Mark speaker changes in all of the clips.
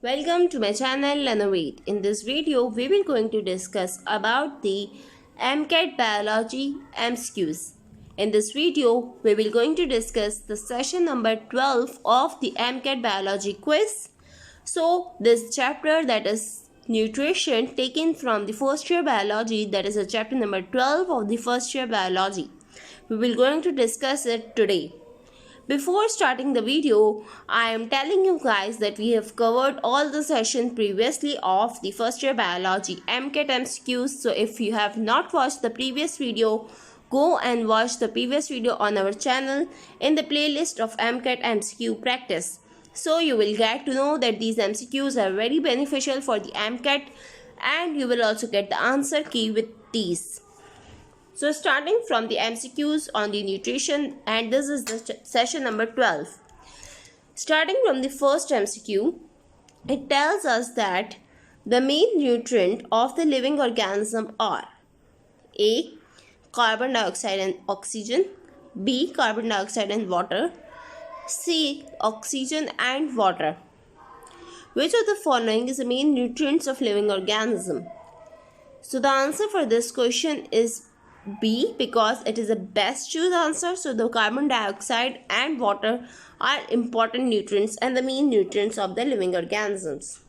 Speaker 1: Welcome to my channel Learnovate. In this video, we will going to discuss about the MCAT Biology MCQs. In this video, we will going to discuss the session number 12 of the MCAT Biology quiz. So, this chapter that is nutrition taken from the first year biology, that is a chapter number 12 of the first year biology. We will going to discuss it today. Before starting the video, I am telling you guys that we have covered all the sessions previously of the first year biology MCAT MCQs. So if you have not watched the previous video, go and watch the previous video on our channel in the playlist of MCAT MCQ practice. So you will get to know that these MCQs are very beneficial for the MCAT and you will also get the answer key with these. So starting from the MCQs on the nutrition, and this is the session number 12. Starting from the first MCQ, it tells us that the main nutrient of the living organism are A. Carbon dioxide and oxygen, B. Carbon dioxide and water, C. Oxygen and water. Which of the following is the main nutrients of living organism? So the answer for this question is B, because it is the best choose answer. So the carbon dioxide and water are important nutrients and the main nutrients of the living organisms.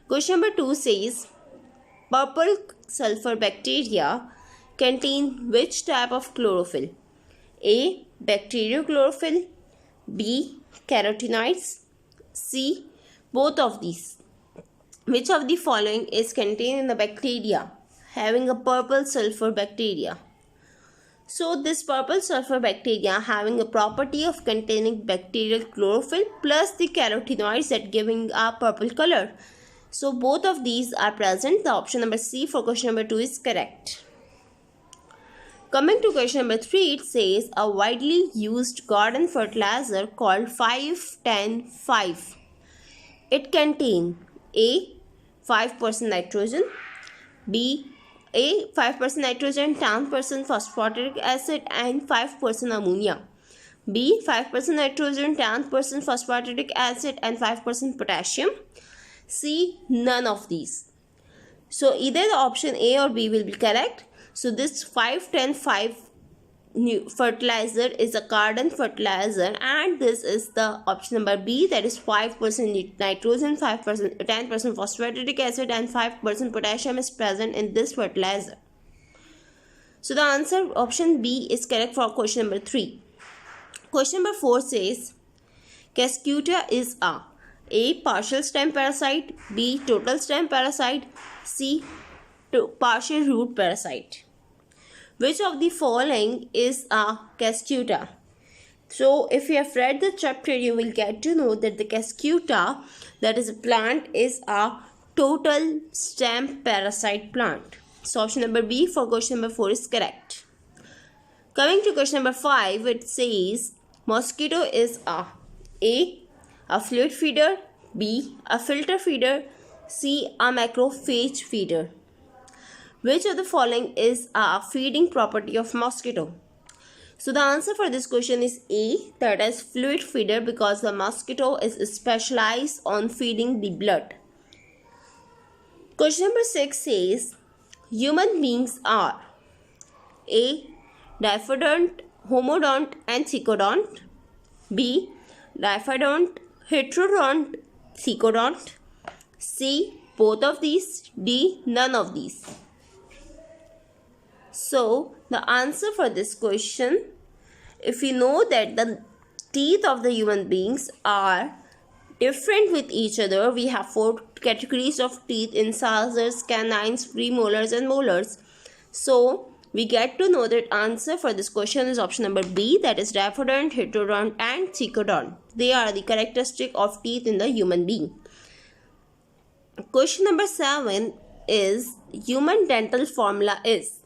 Speaker 1: Question number 2 says, purple sulfur bacteria contain which type of chlorophyll? A. Bacteriochlorophyll, B. Carotenoids, C. Both of these. Which of the following is contained in the bacteria having a purple sulfur bacteria? So this purple sulfur bacteria having a property of containing bacterial chlorophyll plus the carotenoids that giving a purple color. So both of these are present. The option number C for question number 2 is correct. Coming to question number 3, it says a widely used garden fertilizer called 5-10-5. It contains A. 5% nitrogen, B. 5% nitrogen, 10% phosphoric acid and 5% ammonia, B. 5% nitrogen, 10% phosphoric acid and 5% potassium, C. None of these. So either the option A or B will be correct. So this 5-10-5 fertilizer is a garden fertilizer and this is the option number B, that is 5% nitrogen, 10% phosphoric acid and 5% potassium is present in this fertilizer. So the answer option B is correct for question number 3. Question number 4 says Cuscuta is A. Partial stem parasite, B. Total stem parasite, C. Partial root parasite. Which of the following is a Cuscuta? So if you have read the chapter, you will get to know that the Cuscuta, that is a plant, is a total stem parasite plant. So option number B for question number 4 is correct. Coming to question number 5, it says mosquito is a fluid feeder, B. a filter feeder, C. a macrophage feeder. Which of the following is a feeding property of mosquito? So the answer for this question is A, that is fluid feeder, because the mosquito is specialized on feeding the blood. Question number 6 says human beings are A. Diphrodont, homodont and cecodont, B. Diphrodont, heterodont, cecodont, C. Both of these, D. None of these. So the answer for this question, if you know that the teeth of the human beings are different with each other, we have 4 categories of teeth: incisors, canines, premolars and molars. So we get to know that answer for this question is option number B, that is diphrodont, heterodont and cecodont. They are the characteristic of teeth in the human being. Question number 7 is human dental formula is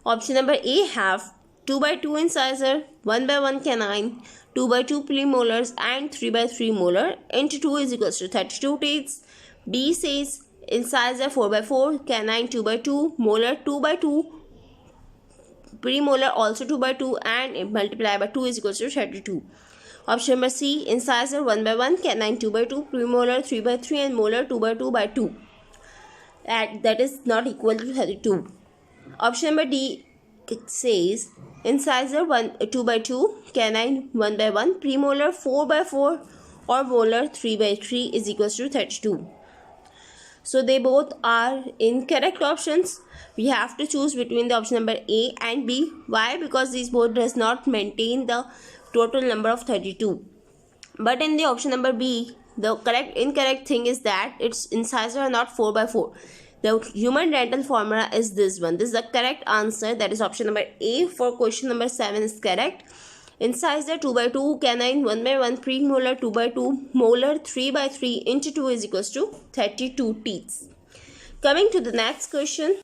Speaker 1: option number A, have 2x2 incisor, 1x1 canine, 2x2 premolars and 3x3 molar, into 2 is equals to 32 teeth. B says incisor 4x4, canine 2x2, molar 2x2, premolar also 2x2 and multiply by 2 is equals to 32. Option number C, incisor 1 by 1, canine 2 by 2, premolar 3 by 3 and molar 2 by 2 by 2. That is not equal to 32. Option number D says incisor 2 by 2, canine 1 by 1, premolar 4 by 4 or molar 3 by 3 is equals to 32. So they both are incorrect options. We have to choose between the option number A and B. Why? Because these both does not maintain the total number of 32. But in the option number B, the incorrect thing is that its incisors are not 4 by 4. The human dental formula is this one. This is the correct answer. That is option number A for question number 7 is correct. Incisor 2 by 2, canine 1 by 1, premolar 2 by 2, molar 3 by 3 into 2 is equals to 32 teeth. Coming to the next question.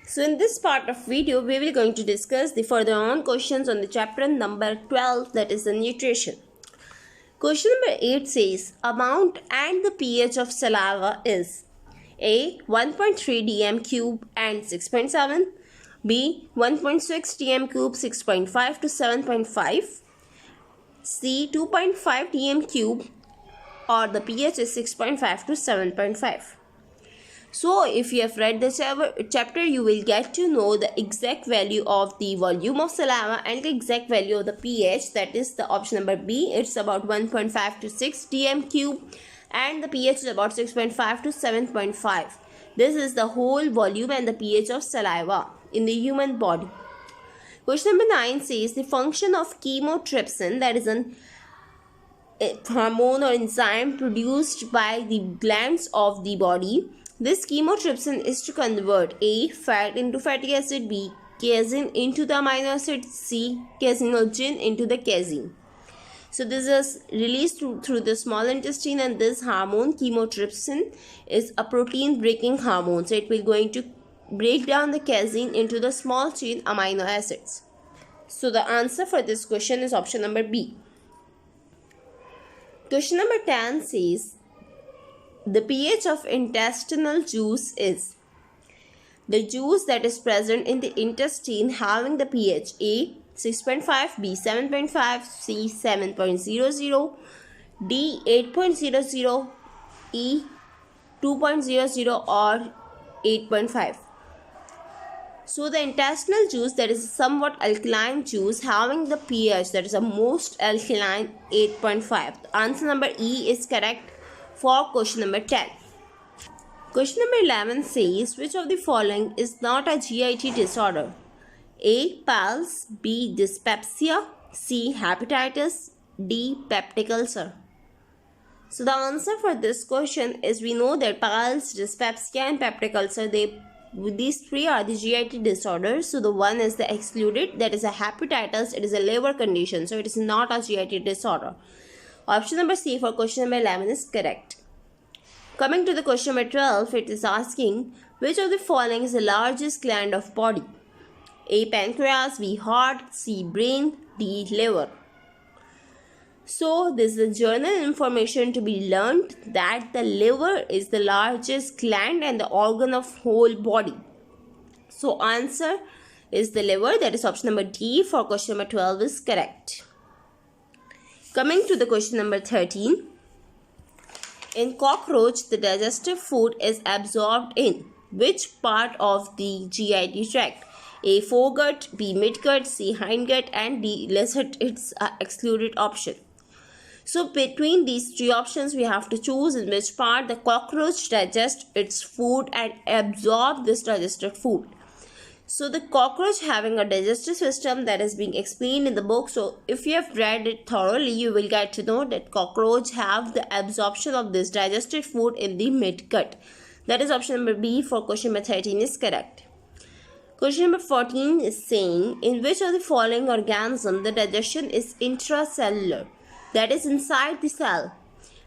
Speaker 1: So in this part of video, we will going to discuss the further on questions on the chapter number 12, that is the nutrition. Question number 8 says, amount and the pH of saliva is A. 1.3 dm cube and 6.7, B. 1.6 dm cube 6.5 to 7.5, C. 2.5 dm cube or the pH is 6.5 to 7.5. So if you have read this chapter, you will get to know the exact value of the volume of saliva and the exact value of the pH. That is the option number B. It's about 1.5 to 6 dm cube and the pH is about 6.5 to 7.5. This is the whole volume and the pH of saliva in the human body. Question number 9 says the function of chymotrypsin, that is an hormone or enzyme produced by the glands of the body. This chymotrypsin is to convert A. fat into fatty acid, B. casein into the amino acid, C. casinogen into the casein. So this is released through the small intestine, and this hormone chymotrypsin is a protein breaking hormone. So it will going to break down the casein into the small chain amino acids. So the answer for this question is option number B. Question number 10 says the pH of intestinal juice is the juice that is present in the intestine having the pH A. 6.5, B. 7.5, C. 7.00, D. 8.00, E. 2.00 or 8.5. So the intestinal juice, that is a somewhat alkaline juice having the pH that is the most alkaline, 8.5. Answer number E is correct for question number 10. Question number 11 says which of the following is not a GIT disorder? A. PALS, B. dyspepsia, C. hepatitis, D. peptic ulcer. So the answer for this question is, we know that PALS, dyspepsia and peptic ulcer, these three are the GIT disorders. So the one is the excluded, that is a hepatitis. It is a liver condition, so it is not a GIT disorder. Option number C for question number 11 is correct. Coming to the question number 12, it is asking which of the following is the largest gland of body? A. pancreas, B. heart, C. brain, D. liver. So this is the journal information to be learned that the liver is the largest gland and the organ of whole body. So answer is the liver, that is option number D for question number 12 is correct. Coming to the question number 13. In cockroach, the digestive food is absorbed in which part of the GIT tract? A. foregut, B. midgut, C. hindgut and D. licet. It's an excluded option. So between these three options, we have to choose in which part the cockroach digests its food and absorb this digested food. So the cockroach having a digestive system that is being explained in the book. So if you have read it thoroughly, you will get to know that cockroach have the absorption of this digested food in the midgut. That is option number B for question number 13 is correct. Question number 14 is saying in which of the following organism the digestion is intracellular, that is inside the cell,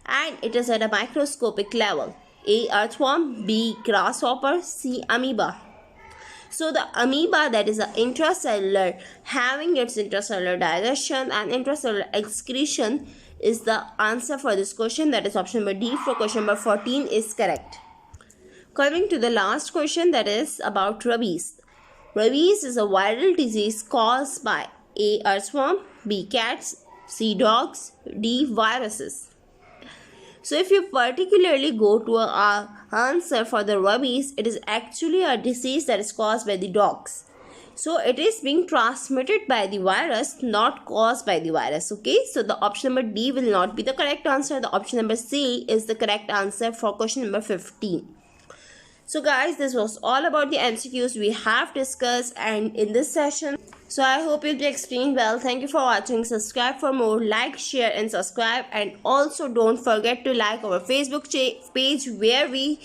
Speaker 1: and it is at a microscopic level? A. earthworm, B. grasshopper, C. amoeba. So the amoeba, that is intracellular, having its intracellular digestion and intracellular excretion, is the answer for this question. That is option number D for question number 14 is correct. Coming to the last question, that is about rabies. Rabies is a viral disease caused by A. earthworm, B. cats, C. Dogs, D. Viruses. So if you particularly go to a answer for the rabies, it is actually a disease that is caused by the dogs. So it is being transmitted by the virus, not caused by the virus. Okay, so the option number D will not be the correct answer. The option number C is the correct answer for question number 15. So guys, this was all about the MCQs we have discussed and in this session. So I hope you'll be explained well. Thank you for watching. Subscribe for more. Like, share and subscribe. And also don't forget to like our Facebook page where we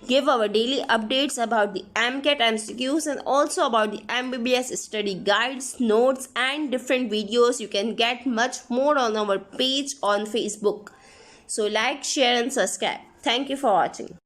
Speaker 1: give our daily updates about the MCAT MCQs and also about the MBBS study guides, notes and different videos. You can get much more on our page on Facebook. So like, share and subscribe. Thank you for watching.